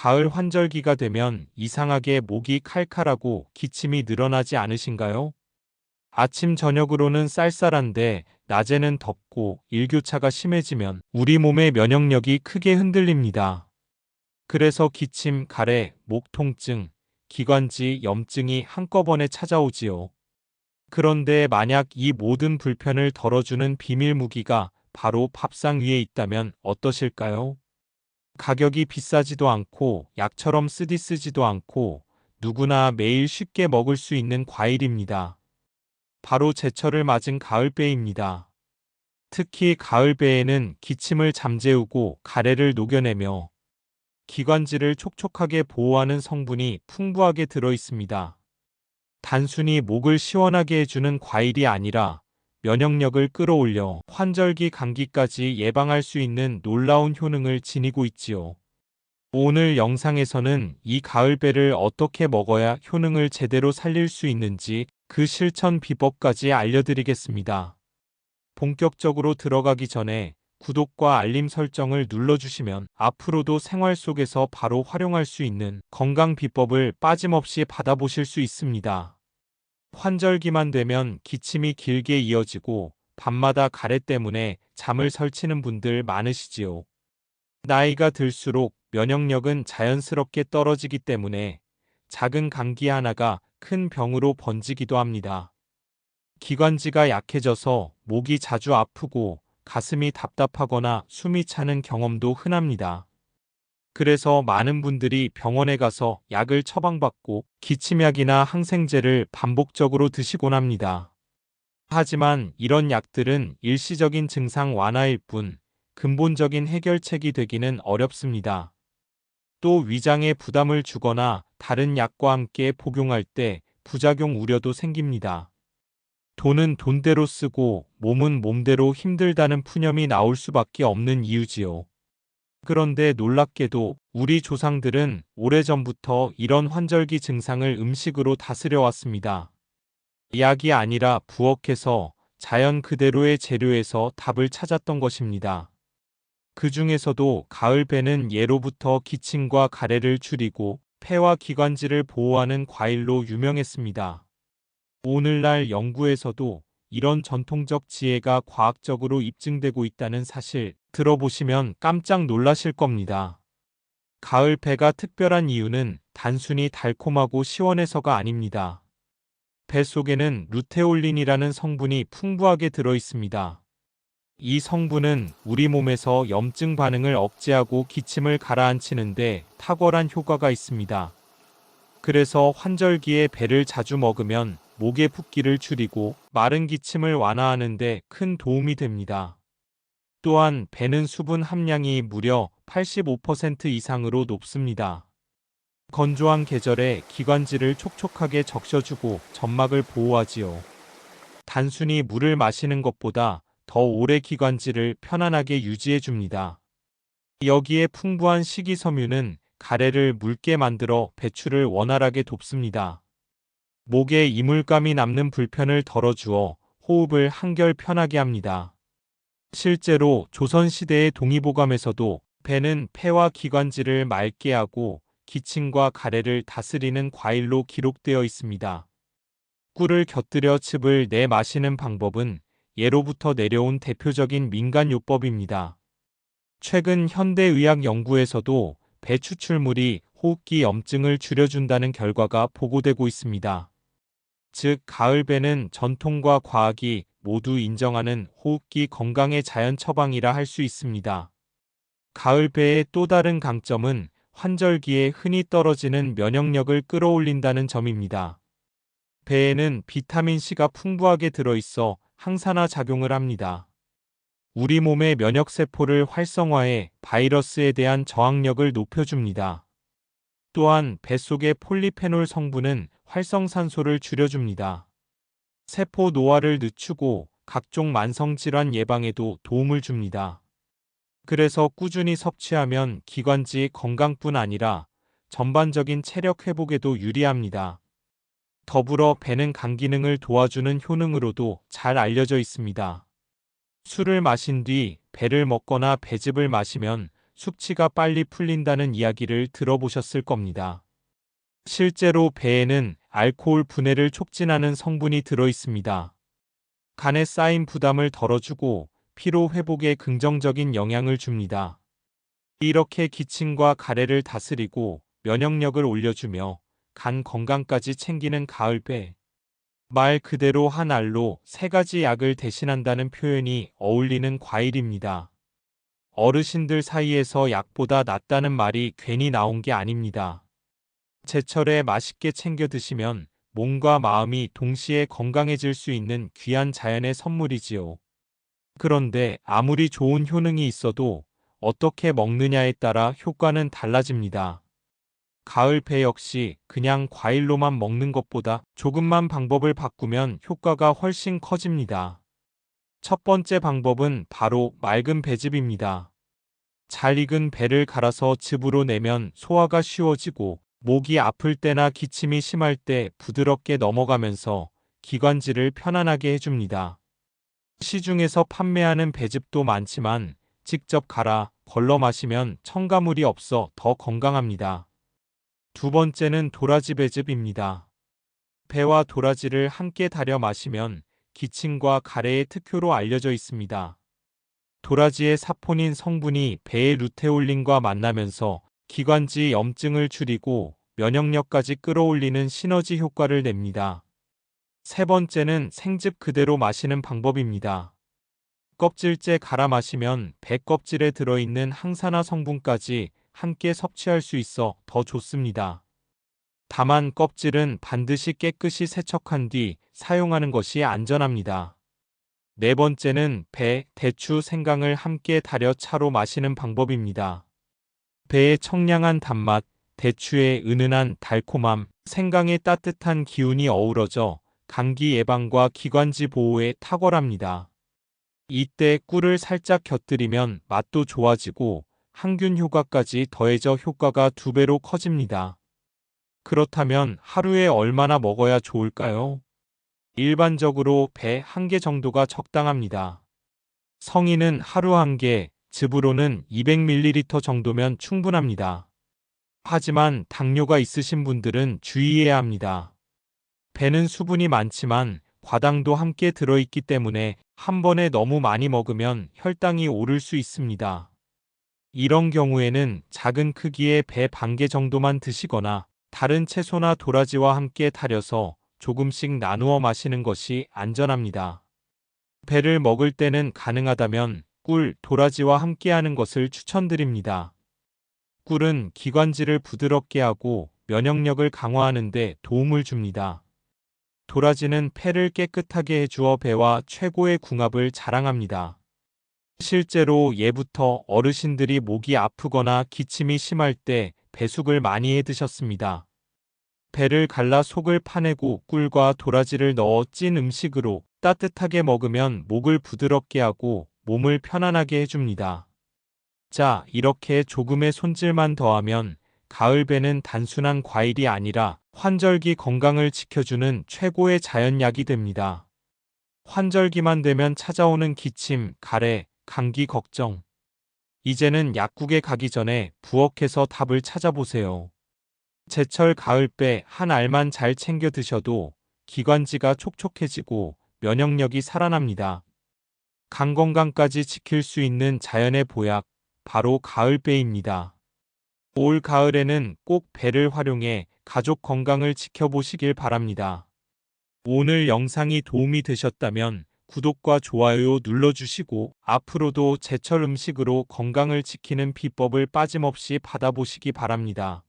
가을 환절기가 되면 이상하게 목이 칼칼하고 기침이 늘어나지 않으신가요? 아침 저녁으로는 쌀쌀한데 낮에는 덥고 일교차가 심해지면 우리 몸의 면역력이 크게 흔들립니다. 그래서 기침, 가래, 목 통증, 기관지, 염증이 한꺼번에 찾아오지요. 그런데 만약 이 모든 불편을 덜어주는 비밀 무기가 바로 밥상 위에 있다면 어떠실까요? 가격이 비싸지도 않고 약처럼 쓰지도 않고 누구나 매일 쉽게 먹을 수 있는 과일입니다. 바로 제철을 맞은 가을배입니다. 특히 가을배에는 기침을 잠재우고 가래를 녹여내며 기관지를 촉촉하게 보호하는 성분이 풍부하게 들어 있습니다. 단순히 목을 시원하게 해주는 과일이 아니라 면역력을 끌어올려 환절기 감기까지 예방할 수 있는 놀라운 효능을 지니고 있지요. 오늘 영상에서는 이 가을배를 어떻게 먹어야 효능을 제대로 살릴 수 있는지 그 실천 비법까지 알려드리겠습니다. 본격적으로 들어가기 전에 구독과 알림 설정을 눌러주시면 앞으로도 생활 속에서 바로 활용할 수 있는 건강 비법을 빠짐없이 받아보실 수 있습니다. 환절기만 되면 기침이 길게 이어지고 밤마다 가래 때문에 잠을 설치는 분들 많으시지요. 나이가 들수록 면역력은 자연스럽게 떨어지기 때문에 작은 감기 하나가 큰 병으로 번지기도 합니다. 기관지가 약해져서 목이 자주 아프고 가슴이 답답하거나 숨이 차는 경험도 흔합니다. 그래서 많은 분들이 병원에 가서 약을 처방받고 기침약이나 항생제를 반복적으로 드시곤 합니다. 하지만 이런 약들은 일시적인 증상 완화일 뿐 근본적인 해결책이 되기는 어렵습니다. 또 위장에 부담을 주거나 다른 약과 함께 복용할 때 부작용 우려도 생깁니다. 돈은 돈대로 쓰고 몸은 몸대로 힘들다는 푸념이 나올 수밖에 없는 이유지요. 그런데 놀랍게도 우리 조상들은 오래전부터 이런 환절기 증상을 음식으로 다스려 왔습니다. 약이 아니라 부엌에서 자연 그대로의 재료에서 답을 찾았던 것입니다. 그 중에서도 가을배는 예로부터 기침과 가래를 줄이고 폐와 기관지를 보호하는 과일로 유명했습니다. 오늘날 연구에서도 이런 전통적 지혜가 과학적으로 입증되고 있다는 사실 들어보시면 깜짝 놀라실 겁니다. 가을배가 특별한 이유는 단순히 달콤하고 시원해서가 아닙니다. 배 속에는 루테올린이라는 성분이 풍부하게 들어 있습니다. 이 성분은 우리 몸에서 염증 반응을 억제하고 기침을 가라앉히는데 탁월한 효과가 있습니다. 그래서 환절기에 배를 자주 먹으면 목의 붓기를 줄이고 마른 기침을 완화하는 데 큰 도움이 됩니다. 또한 배는 수분 함량이 무려 85% 이상으로 높습니다. 건조한 계절에 기관지를 촉촉하게 적셔주고 점막을 보호하지요. 단순히 물을 마시는 것보다 더 오래 기관지를 편안하게 유지해줍니다. 여기에 풍부한 식이섬유는 가래를 묽게 만들어 배출을 원활하게 돕습니다. 목에 이물감이 남는 불편을 덜어주어 호흡을 한결 편하게 합니다. 실제로 조선시대의 동의보감에서도 배는 폐와 기관지를 맑게 하고 기침과 가래를 다스리는 과일로 기록되어 있습니다. 꿀을 곁들여 즙을 내 마시는 방법은 예로부터 내려온 대표적인 민간요법입니다. 최근 현대의학 연구에서도 배 추출물이 호흡기 염증을 줄여준다는 결과가 보고되고 있습니다. 즉, 가을배는 전통과 과학이 모두 인정하는 호흡기 건강의 자연 처방이라 할 수 있습니다. 가을배의 또 다른 강점은 환절기에 흔히 떨어지는 면역력을 끌어올린다는 점입니다. 배에는 비타민C가 풍부하게 들어있어 항산화 작용을 합니다. 우리 몸의 면역세포를 활성화해 바이러스에 대한 저항력을 높여줍니다. 또한 뱃속의 폴리페놀 성분은 활성산소를 줄여줍니다. 세포 노화를 늦추고 각종 만성질환 예방에도 도움을 줍니다. 그래서 꾸준히 섭취하면 기관지 건강뿐 아니라 전반적인 체력 회복에도 유리합니다. 더불어 배는 간 기능을 도와주는 효능으로도 잘 알려져 있습니다. 술을 마신 뒤 배를 먹거나 배즙을 마시면 숙취가 빨리 풀린다는 이야기를 들어보셨을 겁니다. 실제로 배에는 알코올 분해를 촉진하는 성분이 들어 있습니다. 간에 쌓인 부담을 덜어주고 피로 회복에 긍정적인 영향을 줍니다. 이렇게 기침과 가래를 다스리고 면역력을 올려주며 간 건강까지 챙기는 가을배. 말 그대로 한 알로 3가지 약을 대신한다는 표현이 어울리는 과일입니다. 어르신들 사이에서 약보다 낫다는 말이 괜히 나온 게 아닙니다. 제철에 맛있게 챙겨 드시면 몸과 마음이 동시에 건강해질 수 있는 귀한 자연의 선물이지요. 그런데 아무리 좋은 효능이 있어도 어떻게 먹느냐에 따라 효과는 달라집니다. 가을 배 역시 그냥 과일로만 먹는 것보다 조금만 방법을 바꾸면 효과가 훨씬 커집니다. 첫 번째 방법은 바로 맑은 배즙입니다. 잘 익은 배를 갈아서 즙으로 내면 소화가 쉬워지고 목이 아플 때나 기침이 심할 때 부드럽게 넘어가면서 기관지를 편안하게 해줍니다. 시중에서 판매하는 배즙도 많지만 직접 갈아 걸러 마시면 첨가물이 없어 더 건강합니다. 두 번째는 도라지 배즙입니다. 배와 도라지를 함께 달여 마시면 기침과 가래의 특효로 알려져 있습니다. 도라지의 사포닌 성분이 배의 루테올린과 만나면서 기관지 염증을 줄이고 면역력까지 끌어올리는 시너지 효과를 냅니다. 세 번째는 생즙 그대로 마시는 방법입니다. 껍질째 갈아 마시면 배 껍질에 들어있는 항산화 성분까지 함께 섭취할 수 있어 더 좋습니다. 다만 껍질은 반드시 깨끗이 세척한 뒤 사용하는 것이 안전합니다. 네 번째는 배, 대추, 생강을 함께 달여 차로 마시는 방법입니다. 배의 청량한 단맛, 대추의 은은한 달콤함, 생강의 따뜻한 기운이 어우러져 감기 예방과 기관지 보호에 탁월합니다. 이때 꿀을 살짝 곁들이면 맛도 좋아지고 항균 효과까지 더해져 효과가 2배로 커집니다. 그렇다면 하루에 얼마나 먹어야 좋을까요? 일반적으로 배 1개 정도가 적당합니다. 성인은 하루 1개, 즙으로는 200ml 정도면 충분합니다. 하지만 당뇨가 있으신 분들은 주의해야 합니다. 배는 수분이 많지만 과당도 함께 들어있기 때문에 한 번에 너무 많이 먹으면 혈당이 오를 수 있습니다. 이런 경우에는 작은 크기의 배 1개 정도만 드시거나 다른 채소나 도라지와 함께 달여서 조금씩 나누어 마시는 것이 안전합니다. 배를 먹을 때는 가능하다면 꿀, 도라지와 함께 하는 것을 추천드립니다. 꿀은 기관지를 부드럽게 하고 면역력을 강화하는 데 도움을 줍니다. 도라지는 폐를 깨끗하게 해주어 배와 최고의 궁합을 자랑합니다. 실제로 예부터 어르신들이 목이 아프거나 기침이 심할 때 배숙을 많이 해 드셨습니다. 배를 갈라 속을 파내고 꿀과 도라지를 넣어 찐 음식으로 따뜻하게 먹으면 목을 부드럽게 하고 몸을 편안하게 해줍니다. 자, 이렇게 조금의 손질만 더하면 가을배는 단순한 과일이 아니라 환절기 건강을 지켜주는 최고의 자연약이 됩니다. 환절기만 되면 찾아오는 기침, 가래, 감기 걱정. 이제는 약국에 가기 전에 부엌에서 답을 찾아보세요. 제철 가을배 한 알만 잘 챙겨 드셔도 기관지가 촉촉해지고 면역력이 살아납니다. 간 건강까지 지킬 수 있는 자연의 보약, 바로 가을배입니다. 올 가을에는 꼭 배를 활용해 가족 건강을 지켜보시길 바랍니다. 오늘 영상이 도움이 되셨다면 구독과 좋아요 눌러주시고 앞으로도 제철 음식으로 건강을 지키는 비법을 빠짐없이 받아보시기 바랍니다.